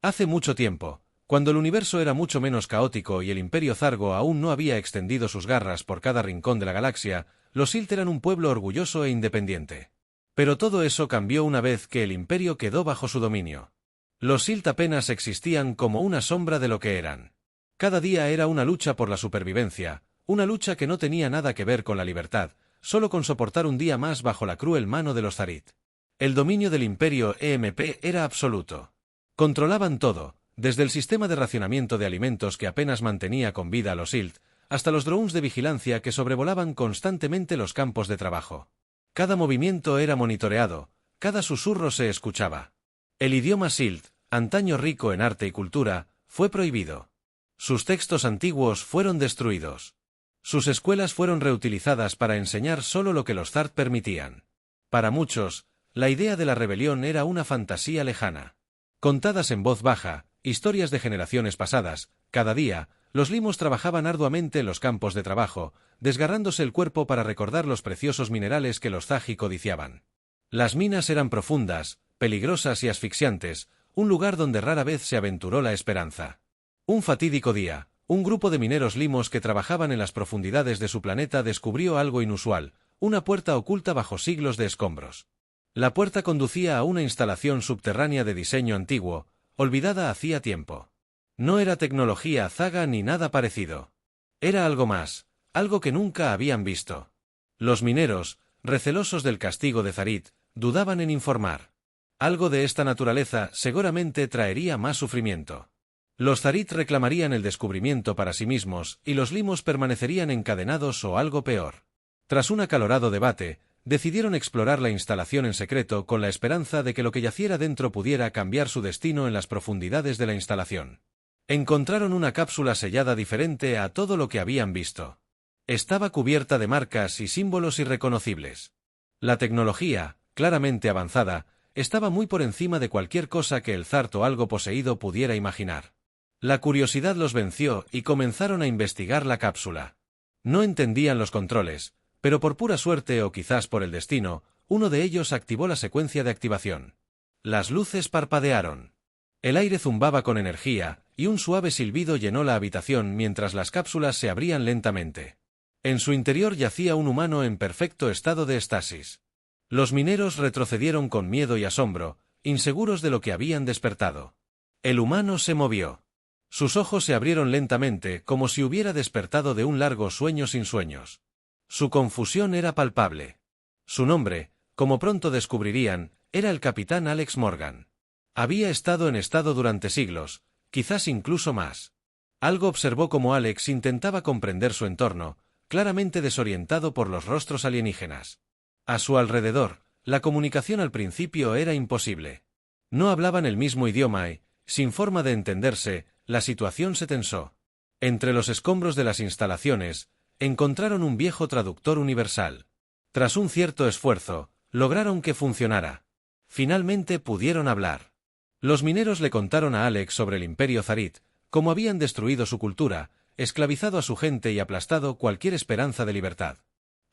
Hace mucho tiempo, cuando el universo era mucho menos caótico y el Imperio Zargo aún no había extendido sus garras por cada rincón de la galaxia, los Silt eran un pueblo orgulloso e independiente. Pero todo eso cambió una vez que el Imperio quedó bajo su dominio. Los Silt apenas existían como una sombra de lo que eran. Cada día era una lucha por la supervivencia, una lucha que no tenía nada que ver con la libertad, solo con soportar un día más bajo la cruel mano de los Zarit. El dominio del Imperio EMP era absoluto. Controlaban todo, desde el sistema de racionamiento de alimentos que apenas mantenía con vida a los Silt, hasta los drones de vigilancia que sobrevolaban constantemente los campos de trabajo. Cada movimiento era monitoreado, cada susurro se escuchaba. El idioma Silt, antaño rico en arte y cultura, fue prohibido. Sus textos antiguos fueron destruidos. Sus escuelas fueron reutilizadas para enseñar solo lo que los Zart permitían. Para muchos, la idea de la rebelión era una fantasía lejana. Contadas en voz baja, historias de generaciones pasadas, cada día, los limos trabajaban arduamente en los campos de trabajo, desgarrándose el cuerpo para recordar los preciosos minerales que los Zagi codiciaban. Las minas eran profundas, peligrosas y asfixiantes, un lugar donde rara vez se aventuró la esperanza. Un fatídico día, un grupo de mineros limos que trabajaban en las profundidades de su planeta descubrió algo inusual, una puerta oculta bajo siglos de escombros. La puerta conducía a una instalación subterránea de diseño antiguo, olvidada hacía tiempo. No era tecnología zaga ni nada parecido. Era algo más, algo que nunca habían visto. Los mineros, recelosos del castigo de Zarit, dudaban en informar. Algo de esta naturaleza seguramente traería más sufrimiento. Los Zarit reclamarían el descubrimiento para sí mismos y los limos permanecerían encadenados o algo peor. Tras un acalorado debate, decidieron explorar la instalación en secreto con la esperanza de que lo que yaciera dentro pudiera cambiar su destino en las profundidades de la instalación. Encontraron una cápsula sellada diferente a todo lo que habían visto. Estaba cubierta de marcas y símbolos irreconocibles. La tecnología, claramente avanzada, estaba muy por encima de cualquier cosa que el Zart o algo poseído pudiera imaginar. La curiosidad los venció y comenzaron a investigar la cápsula. No entendían los controles, pero por pura suerte o quizás por el destino, uno de ellos activó la secuencia de activación. Las luces parpadearon. El aire zumbaba con energía, y un suave silbido llenó la habitación mientras las cápsulas se abrían lentamente. En su interior yacía un humano en perfecto estado de estasis. Los mineros retrocedieron con miedo y asombro, inseguros de lo que habían despertado. El humano se movió. Sus ojos se abrieron lentamente, como si hubiera despertado de un largo sueño sin sueños. Su confusión era palpable. Su nombre, como pronto descubrirían, era el capitán Alex Morgan. Había estado en estado durante siglos, quizás incluso más. Algo observó como Alex intentaba comprender su entorno, claramente desorientado por los rostros alienígenas. A su alrededor, la comunicación al principio era imposible. No hablaban el mismo idioma y, sin forma de entenderse, la situación se tensó. Entre los escombros de las instalaciones, encontraron un viejo traductor universal. Tras un cierto esfuerzo, lograron que funcionara. Finalmente pudieron hablar. Los mineros le contaron a Alex sobre el Imperio Zarit, cómo habían destruido su cultura, esclavizado a su gente y aplastado cualquier esperanza de libertad.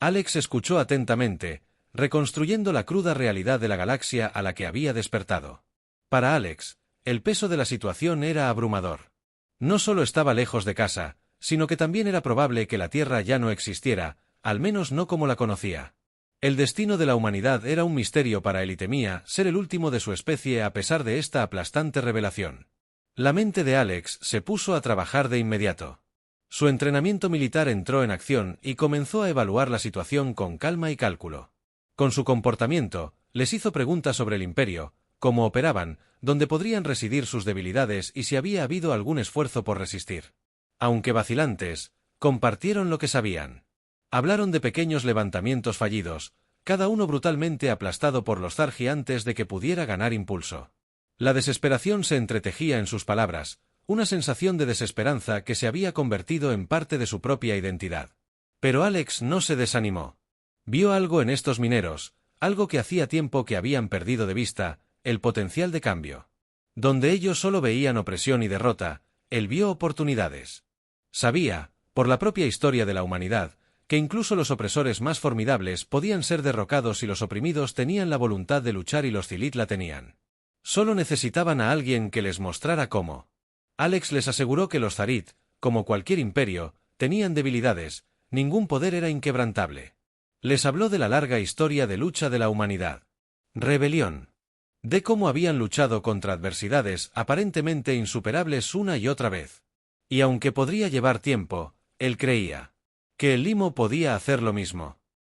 Alex escuchó atentamente, reconstruyendo la cruda realidad de la galaxia a la que había despertado. Para Alex, el peso de la situación era abrumador. No solo estaba lejos de casa, sino que también era probable que la Tierra ya no existiera, al menos no como la conocía. El destino de la humanidad era un misterio para él y temía ser el último de su especie a pesar de esta aplastante revelación. La mente de Alex se puso a trabajar de inmediato. Su entrenamiento militar entró en acción y comenzó a evaluar la situación con calma y cálculo. Con su comportamiento, les hizo preguntas sobre el Imperio, cómo operaban, dónde podrían residir sus debilidades y si había habido algún esfuerzo por resistir. Aunque vacilantes, compartieron lo que sabían. Hablaron de pequeños levantamientos fallidos, cada uno brutalmente aplastado por los Zargi antes de que pudiera ganar impulso. La desesperación se entretejía en sus palabras, una sensación de desesperanza que se había convertido en parte de su propia identidad. Pero Alex no se desanimó. Vio algo en estos mineros, algo que hacía tiempo que habían perdido de vista, el potencial de cambio. Donde ellos solo veían opresión y derrota, él vio oportunidades. Sabía, por la propia historia de la humanidad, que incluso los opresores más formidables podían ser derrocados si los oprimidos tenían la voluntad de luchar y los Zilit la tenían. Solo necesitaban a alguien que les mostrara cómo. Alex les aseguró que los Zarit, como cualquier imperio, tenían debilidades, ningún poder era inquebrantable. Les habló de la larga historia de lucha de la humanidad. Rebelión. De cómo habían luchado contra adversidades aparentemente insuperables una y otra vez. Y aunque podría llevar tiempo, él creía que el limo podía hacer lo mismo.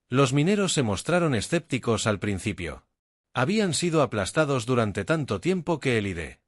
Los mineros se mostraron escépticos al principio. Habían sido aplastados durante tanto tiempo que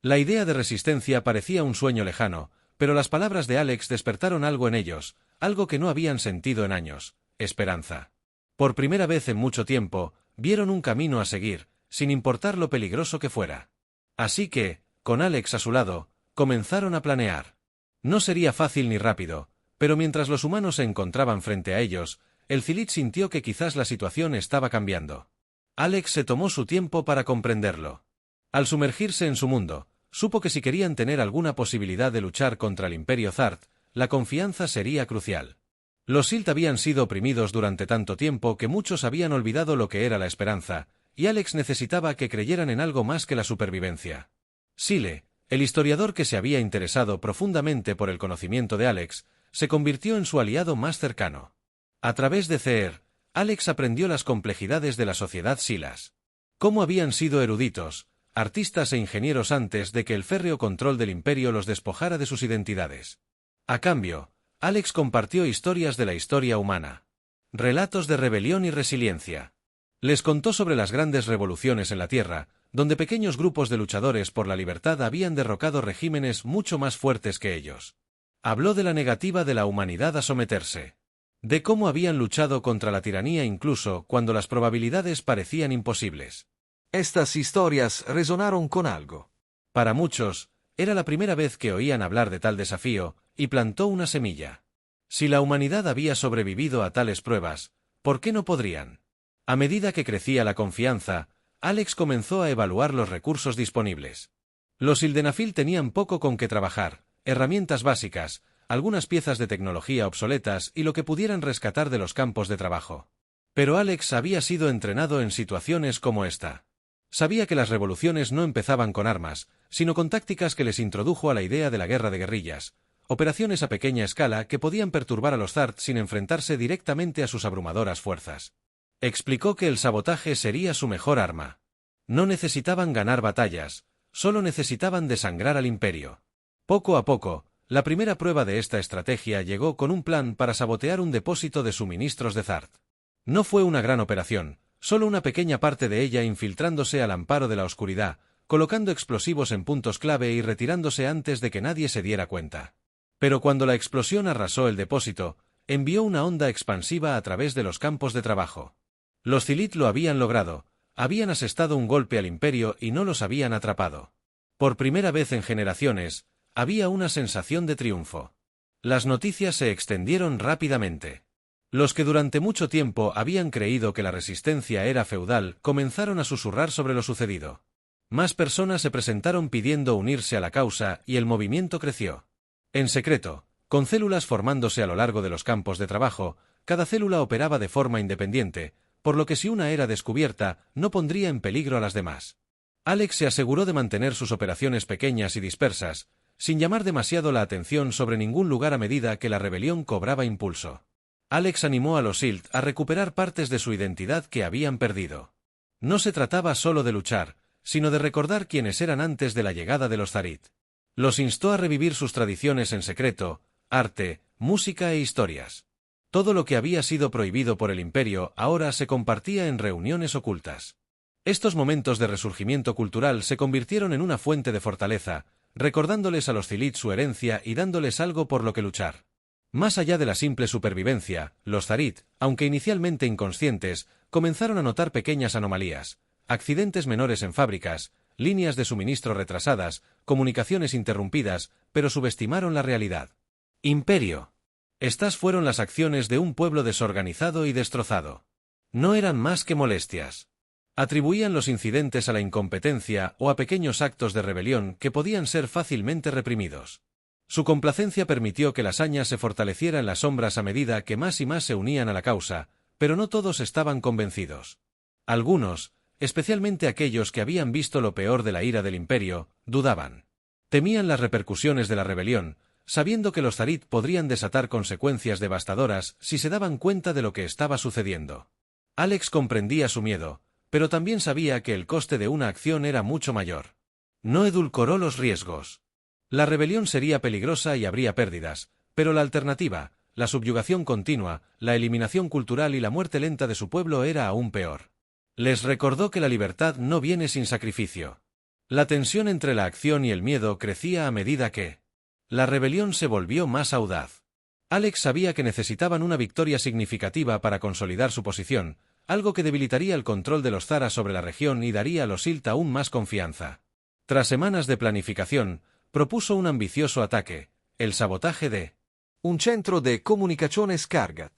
la idea de resistencia parecía un sueño lejano, pero las palabras de Alex despertaron algo en ellos, algo que no habían sentido en años: esperanza. Por primera vez en mucho tiempo, vieron un camino a seguir, sin importar lo peligroso que fuera. Así que, con Alex a su lado, comenzaron a planear. No sería fácil ni rápido, pero mientras los humanos se encontraban frente a ellos, el Zilit sintió que quizás la situación estaba cambiando. Alex se tomó su tiempo para comprenderlo. Al sumergirse en su mundo, supo que si querían tener alguna posibilidad de luchar contra el Imperio Zart, la confianza sería crucial. Los Silt habían sido oprimidos durante tanto tiempo que muchos habían olvidado lo que era la esperanza, y Alex necesitaba que creyeran en algo más que la supervivencia. Sile, el historiador que se había interesado profundamente por el conocimiento de Alex, se convirtió en su aliado más cercano. A través de Zeer, Alex aprendió las complejidades de la sociedad Silas. Cómo habían sido eruditos, artistas e ingenieros antes de que el férreo control del imperio los despojara de sus identidades. A cambio, Alex compartió historias de la historia humana. Relatos de rebelión y resiliencia. Les contó sobre las grandes revoluciones en la Tierra, donde pequeños grupos de luchadores por la libertad habían derrocado regímenes mucho más fuertes que ellos. Habló de la negativa de la humanidad a someterse. De cómo habían luchado contra la tiranía incluso cuando las probabilidades parecían imposibles. Estas historias resonaron con algo. Para muchos, era la primera vez que oían hablar de tal desafío, y plantó una semilla. Si la humanidad había sobrevivido a tales pruebas, ¿por qué no podrían? A medida que crecía la confianza, Alex comenzó a evaluar los recursos disponibles. Los Sildenafil tenían poco con que trabajar, herramientas básicas, algunas piezas de tecnología obsoletas y lo que pudieran rescatar de los campos de trabajo. Pero Alex había sido entrenado en situaciones como esta. Sabía que las revoluciones no empezaban con armas, sino con tácticas que les introdujo a la idea de la guerra de guerrillas, operaciones a pequeña escala que podían perturbar a los Zart sin enfrentarse directamente a sus abrumadoras fuerzas. Explicó que el sabotaje sería su mejor arma. No necesitaban ganar batallas, solo necesitaban desangrar al imperio. Poco a poco, la primera prueba de esta estrategia llegó con un plan para sabotear un depósito de suministros de Zart. No fue una gran operación, solo una pequeña parte de ella infiltrándose al amparo de la oscuridad, colocando explosivos en puntos clave y retirándose antes de que nadie se diera cuenta. Pero cuando la explosión arrasó el depósito, envió una onda expansiva a través de los campos de trabajo. Los Zilit lo habían logrado, habían asestado un golpe al imperio y no los habían atrapado. Por primera vez en generaciones, había una sensación de triunfo. Las noticias se extendieron rápidamente. Los que durante mucho tiempo habían creído que la resistencia era feudal comenzaron a susurrar sobre lo sucedido. Más personas se presentaron pidiendo unirse a la causa y el movimiento creció. En secreto, con células formándose a lo largo de los campos de trabajo, cada célula operaba de forma independiente, por lo que si una era descubierta, no pondría en peligro a las demás. Alex se aseguró de mantener sus operaciones pequeñas y dispersas, sin llamar demasiado la atención sobre ningún lugar a medida que la rebelión cobraba impulso. Alex animó a los Silt a recuperar partes de su identidad que habían perdido. No se trataba solo de luchar, sino de recordar quiénes eran antes de la llegada de los Zarit. Los instó a revivir sus tradiciones en secreto, arte, música e historias. Todo lo que había sido prohibido por el imperio ahora se compartía en reuniones ocultas. Estos momentos de resurgimiento cultural se convirtieron en una fuente de fortaleza, recordándoles a los Zilit su herencia y dándoles algo por lo que luchar. Más allá de la simple supervivencia, los Zarit, aunque inicialmente inconscientes, comenzaron a notar pequeñas anomalías, accidentes menores en fábricas, líneas de suministro retrasadas, comunicaciones interrumpidas, pero subestimaron la realidad. Imperio. Estas fueron las acciones de un pueblo desorganizado y destrozado. No eran más que molestias. Atribuían los incidentes a la incompetencia o a pequeños actos de rebelión que podían ser fácilmente reprimidos. Su complacencia permitió que la hazaña se fortaleciera en las sombras a medida que más y más se unían a la causa, pero no todos estaban convencidos. Algunos, especialmente aquellos que habían visto lo peor de la ira del imperio, dudaban. Temían las repercusiones de la rebelión, sabiendo que los Zarit podrían desatar consecuencias devastadoras si se daban cuenta de lo que estaba sucediendo. Alex comprendía su miedo, pero también sabía que el coste de una acción era mucho mayor. No edulcoró los riesgos. La rebelión sería peligrosa y habría pérdidas, pero la alternativa, la subyugación continua, la eliminación cultural y la muerte lenta de su pueblo era aún peor. Les recordó que la libertad no viene sin sacrificio. La tensión entre la acción y el miedo crecía a medida que la rebelión se volvió más audaz. Alex sabía que necesitaban una victoria significativa para consolidar su posición, algo que debilitaría el control de los Zara sobre la región y daría a los Silt aún más confianza. Tras semanas de planificación, propuso un ambicioso ataque, el sabotaje de un centro de comunicaciones Kargat.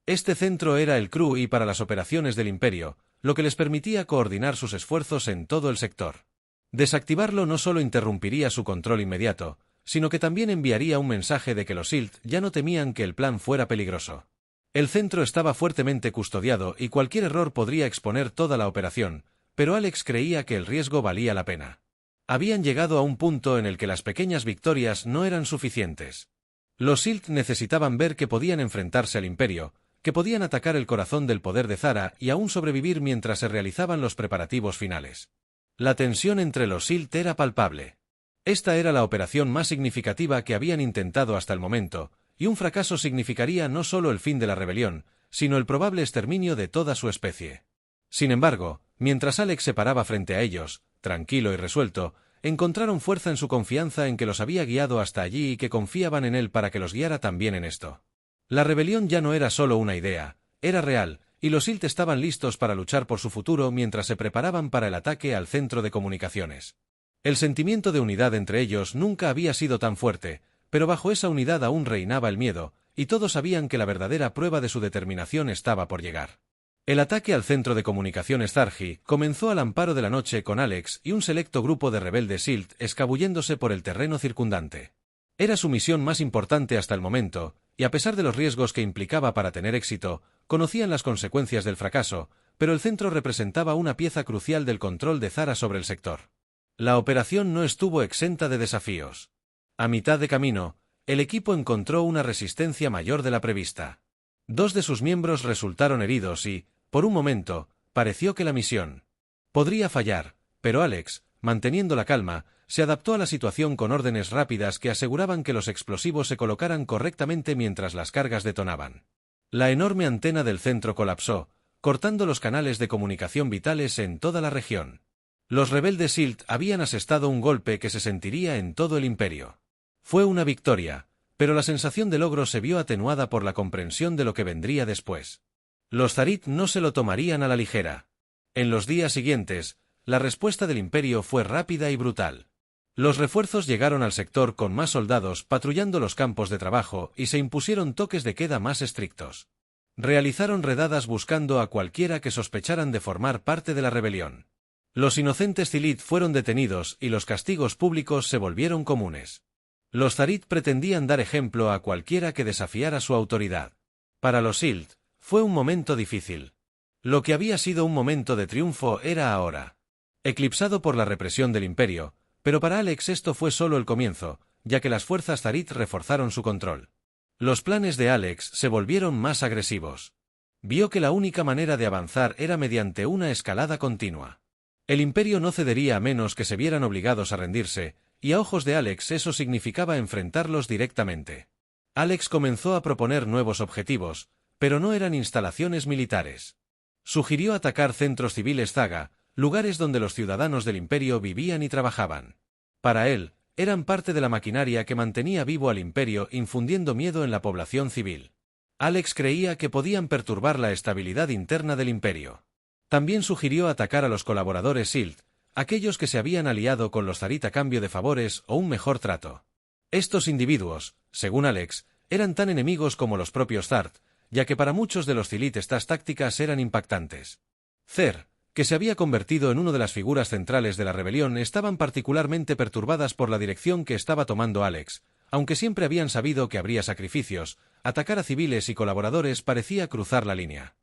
Este centro era el CRU y para las operaciones del Imperio, lo que les permitía coordinar sus esfuerzos en todo el sector. Desactivarlo no solo interrumpiría su control inmediato, sino que también enviaría un mensaje de que los Silt ya no temían que el plan fuera peligroso. El centro estaba fuertemente custodiado y cualquier error podría exponer toda la operación, pero Alex creía que el riesgo valía la pena. Habían llegado a un punto en el que las pequeñas victorias no eran suficientes. Los Silt necesitaban ver que podían enfrentarse al Imperio, que podían atacar el corazón del poder de Zara y aún sobrevivir mientras se realizaban los preparativos finales. La tensión entre los Silt era palpable. Esta era la operación más significativa que habían intentado hasta el momento, y un fracaso significaría no solo el fin de la rebelión, sino el probable exterminio de toda su especie. Sin embargo, mientras Alex se paraba frente a ellos, tranquilo y resuelto, encontraron fuerza en su confianza en que los había guiado hasta allí y que confiaban en él para que los guiara también en esto. La rebelión ya no era solo una idea, era real, y los Silt estaban listos para luchar por su futuro mientras se preparaban para el ataque al centro de comunicaciones. El sentimiento de unidad entre ellos nunca había sido tan fuerte, pero bajo esa unidad aún reinaba el miedo, y todos sabían que la verdadera prueba de su determinación estaba por llegar. El ataque al centro de comunicaciones Zargi comenzó al amparo de la noche con Alex y un selecto grupo de rebeldes Silt escabulléndose por el terreno circundante. Era su misión más importante hasta el momento, y a pesar de los riesgos que implicaba para tener éxito, conocían las consecuencias del fracaso, pero el centro representaba una pieza crucial del control de Zara sobre el sector. La operación no estuvo exenta de desafíos. A mitad de camino, el equipo encontró una resistencia mayor de la prevista. 2 de sus miembros resultaron heridos y, por un momento, pareció que la misión podría fallar, pero Alex, manteniendo la calma, se adaptó a la situación con órdenes rápidas que aseguraban que los explosivos se colocaran correctamente mientras las cargas detonaban. La enorme antena del centro colapsó, cortando los canales de comunicación vitales en toda la región. Los rebeldes Silt habían asestado un golpe que se sentiría en todo el imperio. Fue una victoria, pero la sensación de logro se vio atenuada por la comprensión de lo que vendría después. Los Zarit no se lo tomarían a la ligera. En los días siguientes, la respuesta del imperio fue rápida y brutal. Los refuerzos llegaron al sector con más soldados patrullando los campos de trabajo y se impusieron toques de queda más estrictos. Realizaron redadas buscando a cualquiera que sospecharan de formar parte de la rebelión. Los inocentes Zilit fueron detenidos y los castigos públicos se volvieron comunes. Los Zarit pretendían dar ejemplo a cualquiera que desafiara su autoridad. Para los Silt, fue un momento difícil. Lo que había sido un momento de triunfo era ahora eclipsado por la represión del imperio, pero para Alex esto fue solo el comienzo, ya que las fuerzas Zarit reforzaron su control. Los planes de Alex se volvieron más agresivos. Vio que la única manera de avanzar era mediante una escalada continua. El imperio no cedería a menos que se vieran obligados a rendirse, y a ojos de Alex eso significaba enfrentarlos directamente. Alex comenzó a proponer nuevos objetivos, pero no eran instalaciones militares. Sugirió atacar centros civiles Zaga, lugares donde los ciudadanos del imperio vivían y trabajaban. Para él, eran parte de la maquinaria que mantenía vivo al imperio infundiendo miedo en la población civil. Alex creía que podían perturbar la estabilidad interna del imperio. También sugirió atacar a los colaboradores Silt, aquellos que se habían aliado con los Zarit a cambio de favores o un mejor trato. Estos individuos, según Alex, eran tan enemigos como los propios Zart, ya que para muchos de los Zilit estas tácticas eran impactantes. Zer, que se había convertido en una de las figuras centrales de la rebelión, estaban particularmente perturbadas por la dirección que estaba tomando Alex. Aunque siempre habían sabido que habría sacrificios, atacar a civiles y colaboradores parecía cruzar la línea.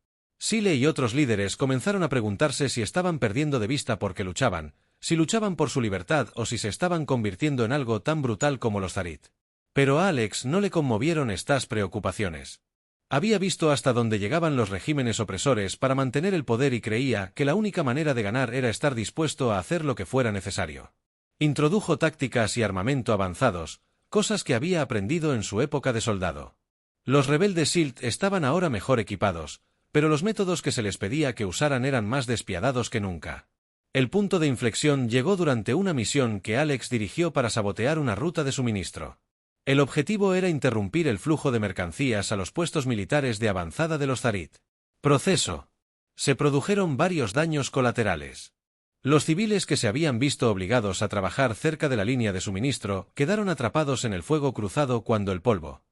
Sile y otros líderes comenzaron a preguntarse si estaban perdiendo de vista por qué luchaban, si luchaban por su libertad o si se estaban convirtiendo en algo tan brutal como los Tharit. Pero a Alex no le conmovieron estas preocupaciones. Había visto hasta dónde llegaban los regímenes opresores para mantener el poder y creía que la única manera de ganar era estar dispuesto a hacer lo que fuera necesario. Introdujo tácticas y armamento avanzados, cosas que había aprendido en su época de soldado. Los rebeldes Silt estaban ahora mejor equipados, pero los métodos que se les pedía que usaran eran más despiadados que nunca. El punto de inflexión llegó durante una misión que Alex dirigió para sabotear una ruta de suministro. El objetivo era interrumpir el flujo de mercancías a los puestos militares de avanzada de los Tharit. Proceso. Se produjeron varios daños colaterales. Los civiles que se habían visto obligados a trabajar cerca de la línea de suministro quedaron atrapados en el fuego cruzado cuando el polvo.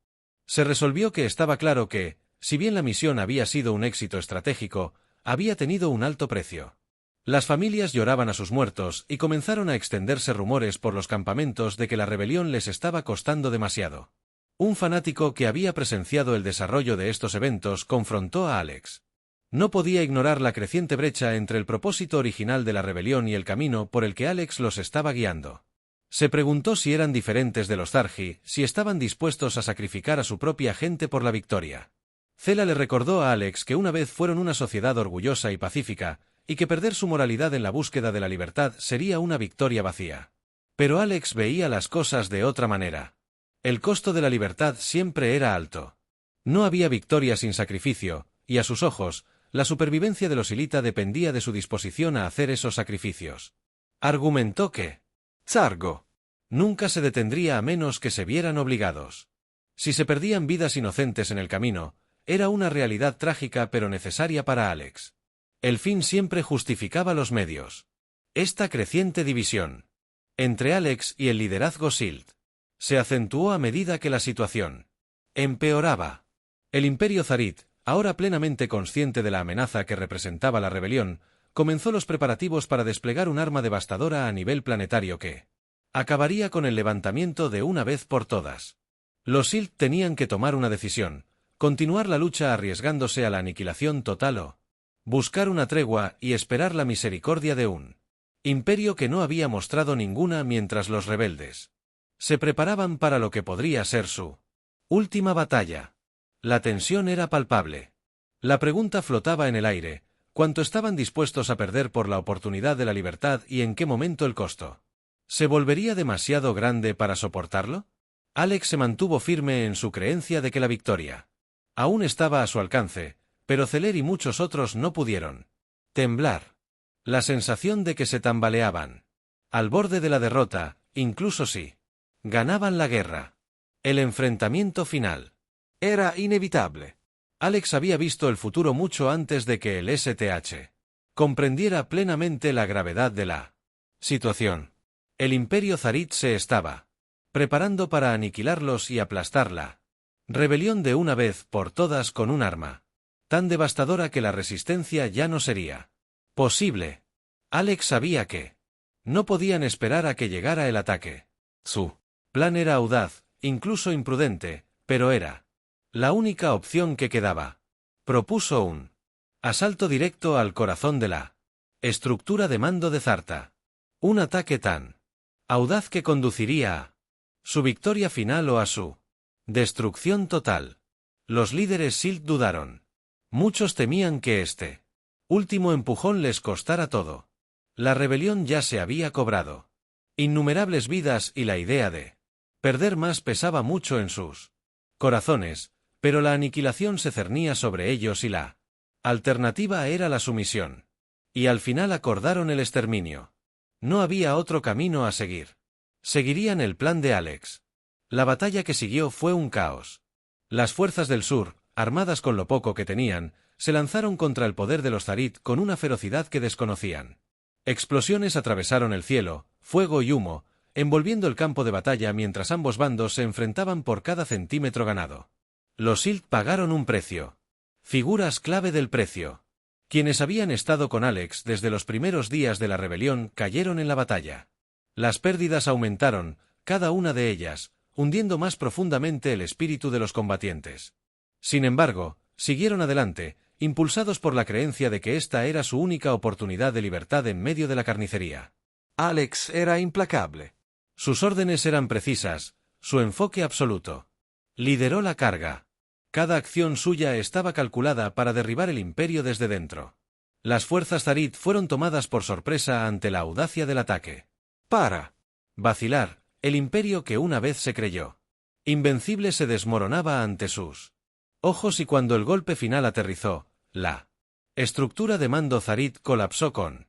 Se resolvió que estaba claro que, si bien la misión había sido un éxito estratégico, había tenido un alto precio. Las familias lloraban a sus muertos y comenzaron a extenderse rumores por los campamentos de que la rebelión les estaba costando demasiado. Un fanático que había presenciado el desarrollo de estos eventos confrontó a Alex. No podía ignorar la creciente brecha entre el propósito original de la rebelión y el camino por el que Alex los estaba guiando. Se preguntó si eran diferentes de los Zargi, si estaban dispuestos a sacrificar a su propia gente por la victoria. Zela le recordó a Alex que una vez fueron una sociedad orgullosa y pacífica, y que perder su moralidad en la búsqueda de la libertad sería una victoria vacía. Pero Alex veía las cosas de otra manera. El costo de la libertad siempre era alto. No había victoria sin sacrificio, y a sus ojos, la supervivencia de los Ilita dependía de su disposición a hacer esos sacrificios. Argumentó que Zargo nunca se detendría a menos que se vieran obligados. Si se perdían vidas inocentes en el camino, era una realidad trágica pero necesaria para Alex. El fin siempre justificaba los medios. Esta creciente división entre Alex y el liderazgo Silt se acentuó a medida que la situación empeoraba. El Imperio Tharit, ahora plenamente consciente de la amenaza que representaba la rebelión, comenzó los preparativos para desplegar un arma devastadora a nivel planetario que acabaría con el levantamiento de una vez por todas. Los Silt tenían que tomar una decisión: continuar la lucha arriesgándose a la aniquilación total o buscar una tregua y esperar la misericordia de un imperio que no había mostrado ninguna mientras los rebeldes se preparaban para lo que podría ser su última batalla. La tensión era palpable. La pregunta flotaba en el aire: ¿cuánto estaban dispuestos a perder por la oportunidad de la libertad y en qué momento el costo se volvería demasiado grande para soportarlo? Alex se mantuvo firme en su creencia de que la victoria aún estaba a su alcance, pero Zeler y muchos otros no pudieron temblar. La sensación de que se tambaleaban al borde de la derrota, incluso si ganaban la guerra. El enfrentamiento final Era inevitable. Alex había visto el futuro mucho antes de que el STH comprendiera plenamente la gravedad de la situación. El Imperio Tharit se estaba preparando para aniquilarlos y aplastar la rebelión de una vez por todas con un arma tan devastadora que la resistencia ya no sería posible. Alex sabía que no podían esperar a que llegara el ataque. Su plan era audaz, incluso imprudente, pero era la única opción que quedaba. Propuso un asalto directo al corazón de la estructura de mando de Zarta. Un ataque tan audaz que conduciría a su victoria final o a su destrucción total. Los líderes Silt dudaron. Muchos temían que este último empujón les costara todo. La rebelión ya se había cobrado innumerables vidas y la idea de perder más pesaba mucho en sus corazones, pero la aniquilación se cernía sobre ellos y la alternativa era la sumisión. Y al final acordaron el exterminio. No había otro camino a seguir. Seguirían el plan de Alex. La batalla que siguió fue un caos. Las fuerzas del sur, armadas con lo poco que tenían, se lanzaron contra el poder de los Tharit con una ferocidad que desconocían. Explosiones atravesaron el cielo, fuego y humo, envolviendo el campo de batalla mientras ambos bandos se enfrentaban por cada centímetro ganado. Los Silt pagaron un precio. Figuras clave del precio. Quienes habían estado con Alex desde los primeros días de la rebelión cayeron en la batalla. Las pérdidas aumentaron, cada una de ellas, hundiendo más profundamente el espíritu de los combatientes. Sin embargo, siguieron adelante, impulsados por la creencia de que esta era su única oportunidad de libertad en medio de la carnicería. Alex era implacable. Sus órdenes eran precisas, su enfoque absoluto. Lideró la carga. Cada acción suya estaba calculada para derribar el imperio desde dentro. Las fuerzas Zarit fueron tomadas por sorpresa ante la audacia del ataque. Para vacilar, el imperio que una vez se creyó invencible se desmoronaba ante sus ojos y cuando el golpe final aterrizó, la estructura de mando Zarit colapsó con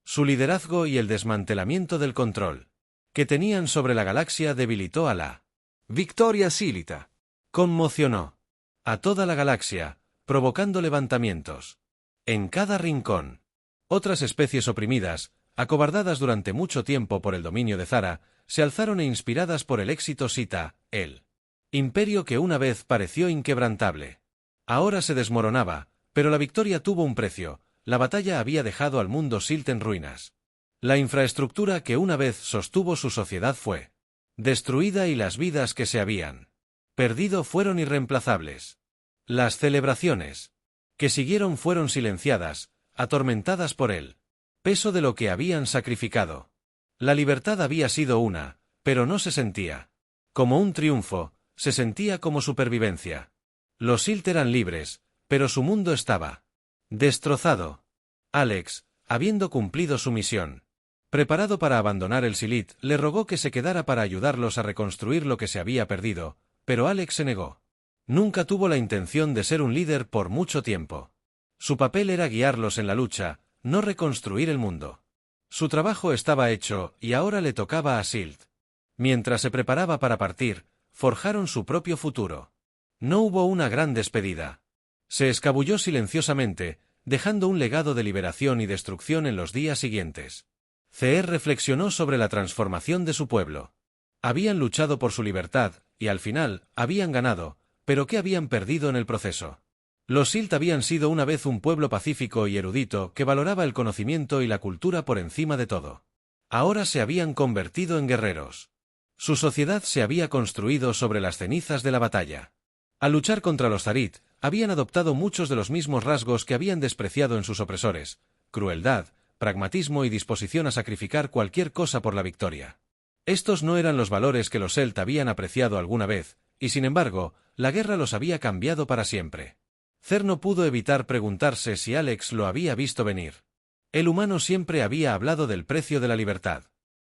su liderazgo y el desmantelamiento del control que tenían sobre la galaxia debilitó a la victoria Silita. Conmocionó a toda la galaxia, provocando levantamientos en cada rincón. Otras especies oprimidas, acobardadas durante mucho tiempo por el dominio de Zara, se alzaron e inspiradas por el éxito Sita, el imperio que una vez pareció inquebrantable. Ahora se desmoronaba, pero la victoria tuvo un precio, la batalla había dejado al mundo Silt en ruinas. La infraestructura que una vez sostuvo su sociedad fue destruida y las vidas que se habían perdido fueron irreemplazables. Las celebraciones que siguieron fueron silenciadas, atormentadas por el peso de lo que habían sacrificado. La libertad había sido una, pero no se sentía como un triunfo, se sentía como supervivencia. Los Silt eran libres, pero su mundo estaba destrozado. Alex, habiendo cumplido su misión, preparado para abandonar el Silit, le rogó que se quedara para ayudarlos a reconstruir lo que se había perdido, pero Alex se negó. Nunca tuvo la intención de ser un líder por mucho tiempo. Su papel era guiarlos en la lucha, no reconstruir el mundo. Su trabajo estaba hecho, y ahora le tocaba a Silt. Mientras se preparaba para partir, forjaron su propio futuro. No hubo una gran despedida. Se escabulló silenciosamente, dejando un legado de liberación y destrucción en los días siguientes. CR reflexionó sobre la transformación de su pueblo. Habían luchado por su libertad, y al final, habían ganado, pero ¿qué habían perdido en el proceso? Los Silt habían sido una vez un pueblo pacífico y erudito que valoraba el conocimiento y la cultura por encima de todo. Ahora se habían convertido en guerreros. Su sociedad se había construido sobre las cenizas de la batalla. Al luchar contra los Zarit, habían adoptado muchos de los mismos rasgos que habían despreciado en sus opresores: crueldad, pragmatismo y disposición a sacrificar cualquier cosa por la victoria. Estos no eran los valores que los Silt habían apreciado alguna vez, y sin embargo, la guerra los había cambiado para siempre. Cer no pudo evitar preguntarse si Alex lo había visto venir. El humano siempre había hablado del precio de la libertad.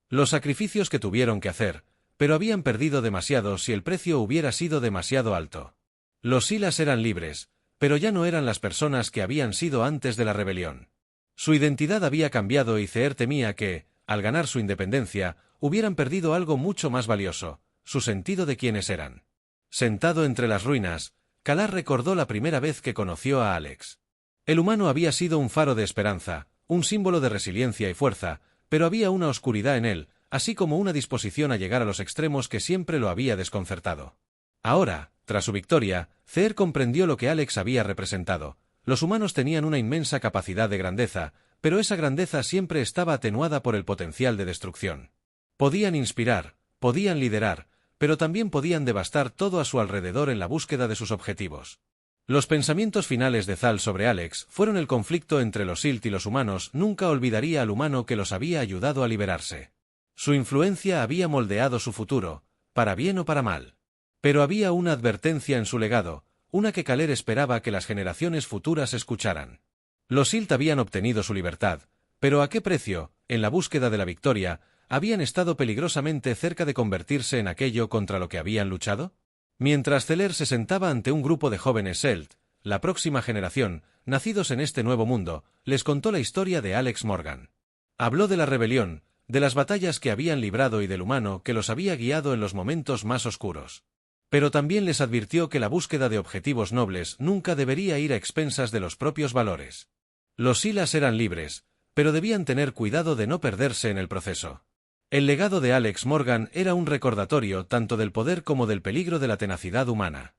Los sacrificios que tuvieron que hacer, pero habían perdido demasiado si el precio hubiera sido demasiado alto. Los Silas eran libres, pero ya no eran las personas que habían sido antes de la rebelión. Su identidad había cambiado y Cer temía que, al ganar su independencia, hubieran perdido algo mucho más valioso: su sentido de quiénes eran. Sentado entre las ruinas, Kalar recordó la primera vez que conoció a Alex. El humano había sido un faro de esperanza, un símbolo de resiliencia y fuerza, pero había una oscuridad en él, así como una disposición a llegar a los extremos que siempre lo había desconcertado. Ahora, tras su victoria, Cer comprendió lo que Alex había representado. Los humanos tenían una inmensa capacidad de grandeza, pero esa grandeza siempre estaba atenuada por el potencial de destrucción. Podían inspirar, podían liderar, pero también podían devastar todo a su alrededor en la búsqueda de sus objetivos. Los pensamientos finales de Zal sobre Alex fueron el conflicto entre los Silt y los humanos. Nunca olvidaría al humano que los había ayudado a liberarse. Su influencia había moldeado su futuro, para bien o para mal. Pero había una advertencia en su legado, una que Kaler esperaba que las generaciones futuras escucharan. Los Silt habían obtenido su libertad, pero ¿a qué precio? En la búsqueda de la victoria, ¿habían estado peligrosamente cerca de convertirse en aquello contra lo que habían luchado? Mientras Celer se sentaba ante un grupo de jóvenes Silt, la próxima generación, nacidos en este nuevo mundo, les contó la historia de Alex Morgan. Habló de la rebelión, de las batallas que habían librado y del humano que los había guiado en los momentos más oscuros. Pero también les advirtió que la búsqueda de objetivos nobles nunca debería ir a expensas de los propios valores. Los Silas eran libres, pero debían tener cuidado de no perderse en el proceso. El legado de Alex Morgan era un recordatorio tanto del poder como del peligro de la tenacidad humana.